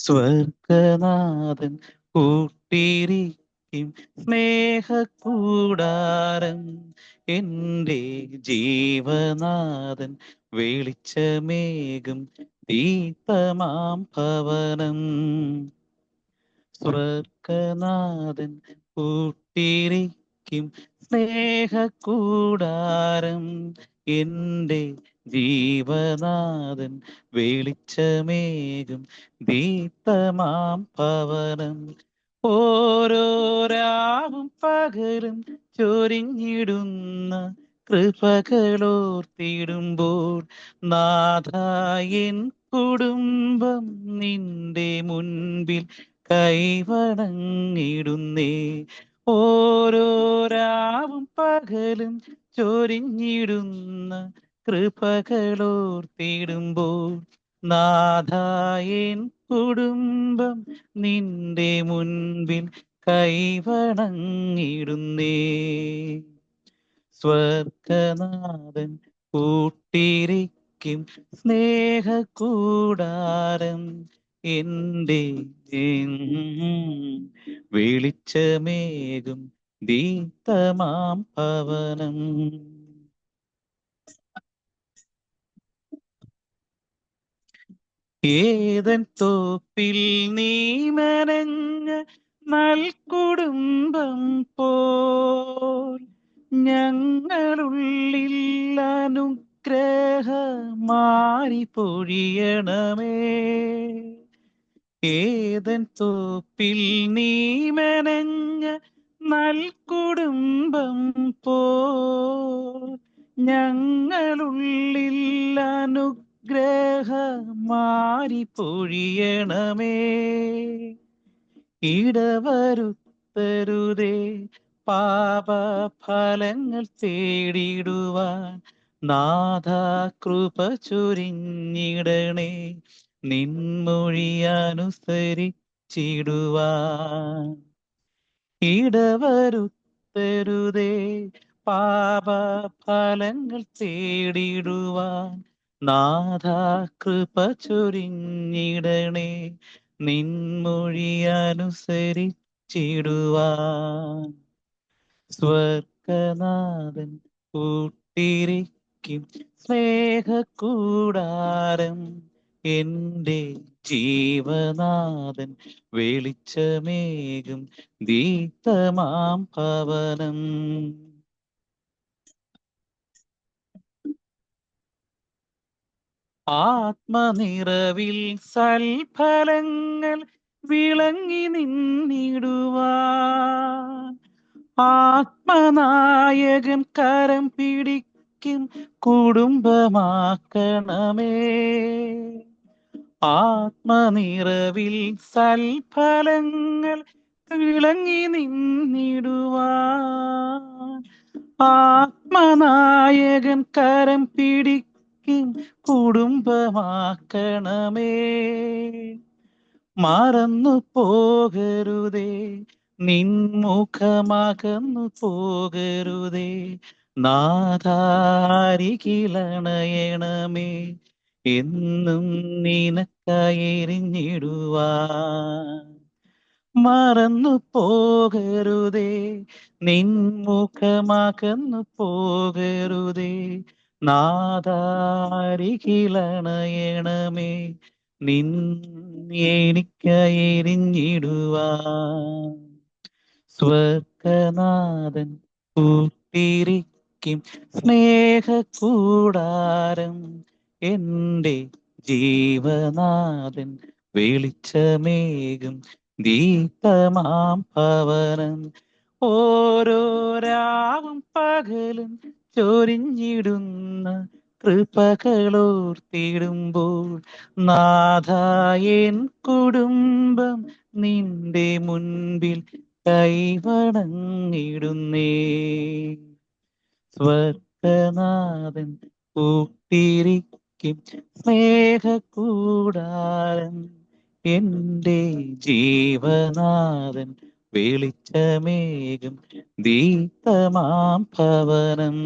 സ്വർഗനാഥൻ കൂട്ടിരിക്കും സ്നേഹക്കൂടാരം. എൻ്റെ ജീവനാഥൻ വെളിച്ചമേകും ദീപമാം ഭവനം. സ്വർഗനാഥൻ കൂട്ടിരിക്കും സ്നേഹക്കൂടാരം. എൻ്റെ ജീവനാഥൻ വെളിച്ചമേകും ദീപമാം ഭവനം. ഓരോ രാവും പകലും ചൊരിഞ്ഞിടുന്ന കൃപകളോർത്തിടുമ്പോൾ നാഥായൻ കുടുംബം നിന്റെ മുൻപിൽ കൈവണങ്ങിടുന്നേ. ഓരോ രാവും പകലും ചൊരിഞ്ഞിടുന്ന കൃപകളോർത്തിടുമ്പോൾ നാഥായൻ കുടുംബം നിന്റെ മുൻപിൽ കൈവണങ്ങിടുന്നേ. സ്വർഗനാഥൻ കൂട്ടിരിക്കും സ്നേഹക്കൂടാരം. എൻ്റെ വെളിച്ചമേകും ദീപ്തമാം ഭവനം. ഏതൻ തോപ്പിൽ നീ മെനഞ്ഞ നൽകുടുംബം പോൽ ഞങ്ങളുള്ളിൽ അനുഗ്രഹമാരി പൊഴിയണമേ. ഏതൻ തോപ്പിൽ നീ മെനഞ്ഞ നൽകുടുംബം പോൽ ഞങ്ങളുള്ളിൽ അനുഗ്രഹമാരി പൊഴിയണമേ. ഇടവരുത്തരുതേ പാപഫലങ്ങൾ തേടിടുവാൻ നാഥാ കൃപ ചൊരിഞ്ഞിടണേ നിൻമൊഴിയനുസരിച്ചിടുവാൻ. ഇടവരുത്തരുതേ പാപഫലങ്ങൾ തേടിടുവാൻ നാഥാ കൃപ ചൊരിഞ്ഞിടണേ നിൻമൊഴിയനുസരിച്ചിടുവാൻ. സ്വർഗനാഥൻ കൂട്ടിരിക്കും സ്നേഹക്കൂടാരം. എൻ്റെ ജീവനാഥൻ വെളിച്ചമേകും ദീപ്തമാം ഭവനം. ആത്മനിറവിൽ സൽഫലങ്ങൾ വിളങ്ങി നിന്നിടുവാൻ ആത്മനായകൻ കരം പിടിക്കും കുടുംബമാക്കണമേ. ആത്മനിറവിൽ സൽഫലങ്ങൾ വിളങ്ങി നിന്നിടുവാൻ ആത്മനായകൻ കരം പിടിക്കും കുടുംബമാക്കണമേ. മറന്നു പോകരുതേ നിൻമുഖമകന്നു പോകരുതേ നാഥാരികിലണയണമേ എന്നും നിനക്കയെരിഞ്ഞിടുവാൻ. മറന്നു പോകരുതേ നിൻമുഖമകന്നു പോകരുതേ നാഥാരികിലണയണമേ നിൻ എനിക്കയെരിഞ്ഞിടുവാൻ. സ്വർഗനാഥൻ കൂട്ടിരിക്കും സ്നേഹക്കൂടാരം. എൻ്റെ ജീവനാഥൻ വെളിച്ചമേകും ദീപമാം ഭവനം. ഓരോ രാവും പകലും ചൊരിഞ്ഞിടുന്ന കൃപകളോർത്തിടുമ്പോൾ നാഥായൻ കുടുംബം നിന്റെ മുൻപിൽ കൈവണങ്ങിടുന്നേ. സ്വർഗനാഥൻ കൂട്ടിരിക്കും സ്നേഹക്കൂടാരം. എൻ്റെ ജീവനാഥൻ വെളിച്ചമേകും ദീപമാം ഭവനം.